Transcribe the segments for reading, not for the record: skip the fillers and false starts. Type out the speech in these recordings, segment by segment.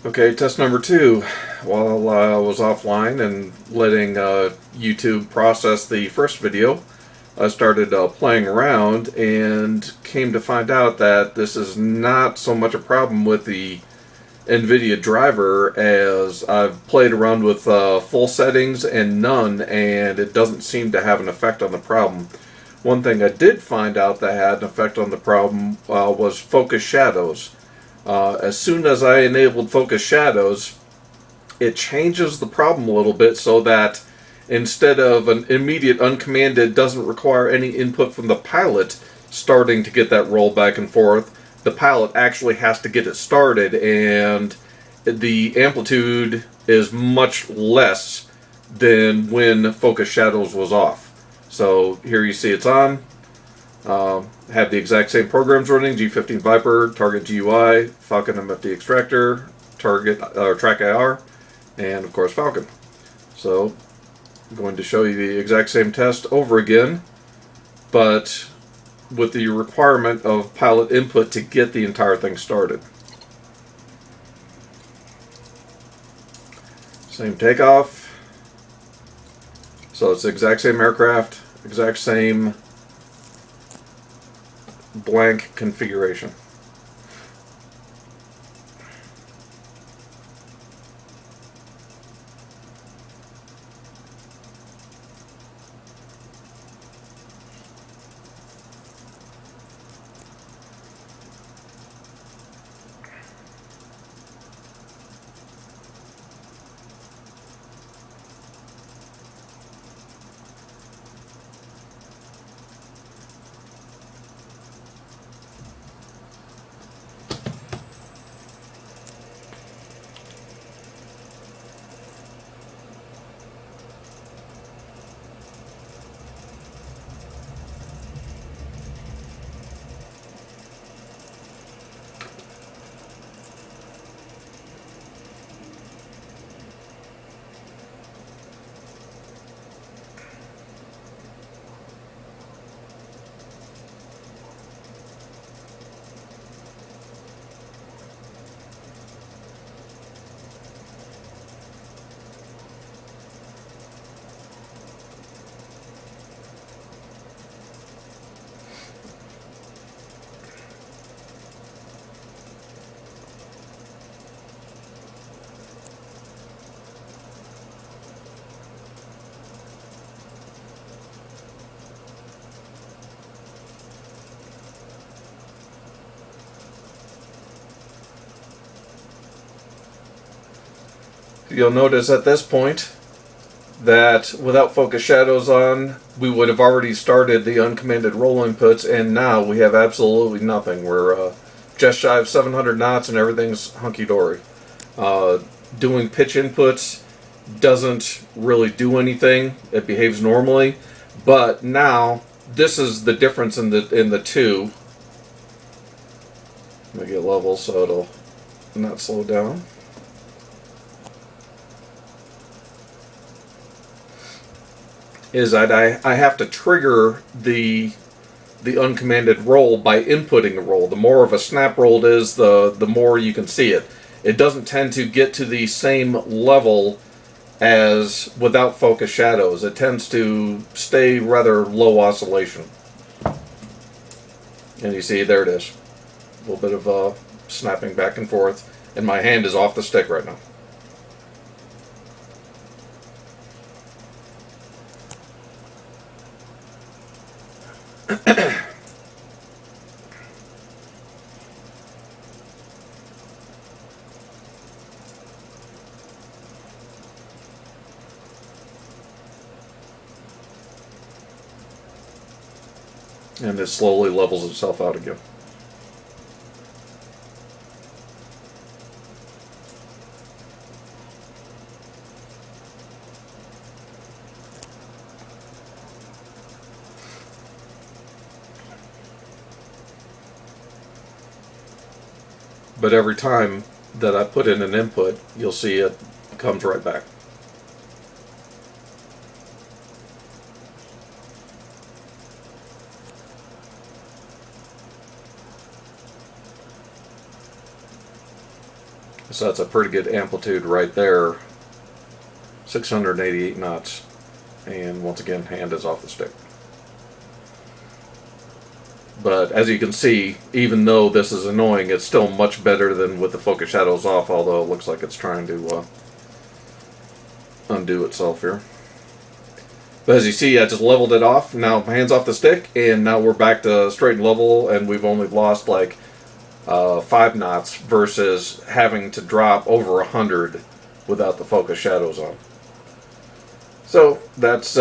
Okay, test number 2. While I was offline and letting YouTube process the first video, I started playing around and came to find out that this is not so much a problem with the NVIDIA driver as I've played around with full settings and none, and it doesn't seem to have an effect on the problem. One thing I did find out that had an effect on the problem was focus shadows. As soon as I enabled focus shadows, it changes the problem a little bit so that instead of an immediate uncommanded doesn't require any input from the pilot starting to get that roll back and forth, the pilot actually has to get it started, and the amplitude is much less than when focus shadows was off. So here you see it's on. Have the exact same programs running: G15 Viper, Target GUI, Falcon MFD Extractor, Target Track IR, and of course Falcon. So I'm going to show you the exact same test over again, but with the requirement of pilot input to get the entire thing started. Same takeoff. So it's the exact same aircraft, exact same blank configuration. You'll notice at this point that without focus shadows on, we would have already started the uncommanded roll inputs, and now we have absolutely nothing. We're just shy of 700 knots and everything's hunky-dory. Doing pitch inputs doesn't really do anything. It behaves normally, but now this is the difference in the two. Let me get level so it'll not slow down. Is that I have to trigger the uncommanded roll by inputting a roll. The more of a snap roll it is, the more you can see it. It doesn't tend to get to the same level as without focus shadows. It tends to stay rather low oscillation. And you see, there it is. A little bit of snapping back and forth. And my hand is off the stick right now. And it slowly levels itself out again. But every time that I put in an input, you'll see it comes right back. So that's a pretty good amplitude right there. 688 knots. And once again, hand is off the stick. But as you can see, even though this is annoying, it's still much better than with the focus shadows off, although it looks like it's trying to undo itself here. But as you see, I just leveled it off. Now hands off the stick, and now we're back to straight and level, and we've only lost like 5 knots versus having to drop over 100 without the focus shadows on. So that's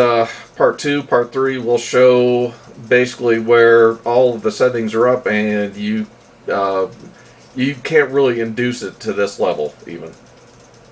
part 2. Part 3 will show basically where all of the settings are up, and you can't really induce it to this level even.